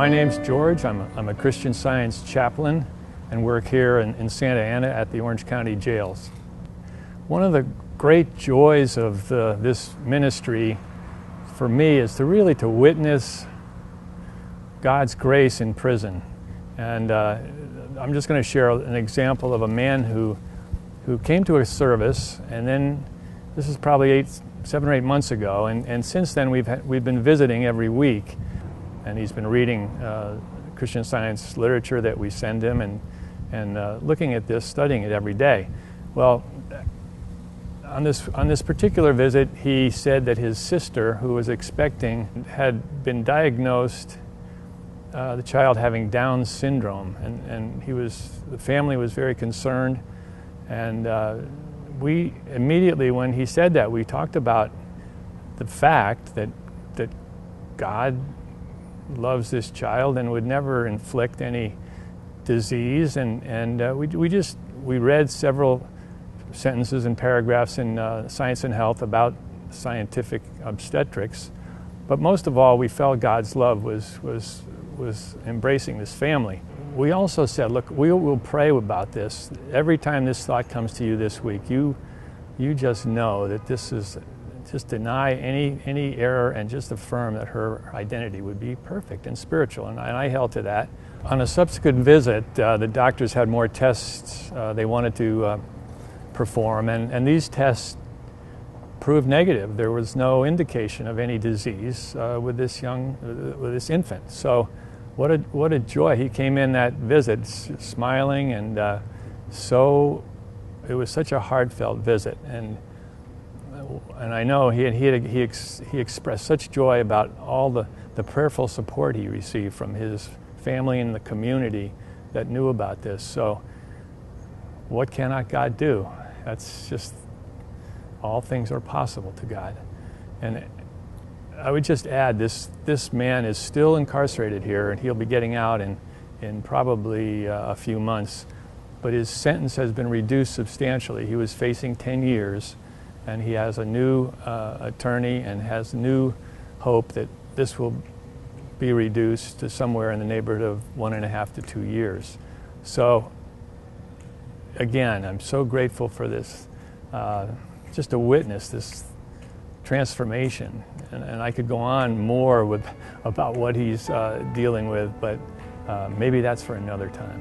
My name's George. I'm a Christian Science chaplain and work here in Santa Ana at the Orange County jails. One of the great joys of this ministry for me is to witness God's grace in prison. And I'm just going to share an example of a man who came to a service, and then this is probably 7 or 8 months ago, and since then we've been visiting every week, and he's been reading Christian Science literature that we send him, and looking at this, studying it every day. Well, on this particular visit, he said that his sister, who was expecting, had been diagnosed, the child having Down syndrome, and the family was very concerned, and we immediately, when he said that, we talked about the fact that God loves this child and would never inflict any disease, and we read several sentences and paragraphs in Science and Health about scientific obstetrics, but most of all, we felt God's love was embracing this family. We also said, look, we will pray about this. Every time this thought comes to you this week, you just know that this is, just deny any error and just affirm that her identity would be perfect and spiritual, and I held to that. On a subsequent visit, the doctors had more tests they wanted to perform, and these tests proved negative. There was no indication of any disease with this infant. So what a joy. He came in that visit smiling, and it was such a heartfelt visit, and I know he expressed such joy about all the prayerful support he received from his family and the community that knew about this. So what cannot God do? That's just, all things are possible to God. And I would just add, this man is still incarcerated here, and he'll be getting out in probably a few months, but his sentence has been reduced substantially. He was facing 10 years, and he has a new attorney and has new hope that this will be reduced to somewhere in the neighborhood of 1.5 to 2 years. So again, I'm so grateful for this, just to witness this transformation. And I could go on more about what he's dealing with, but maybe that's for another time.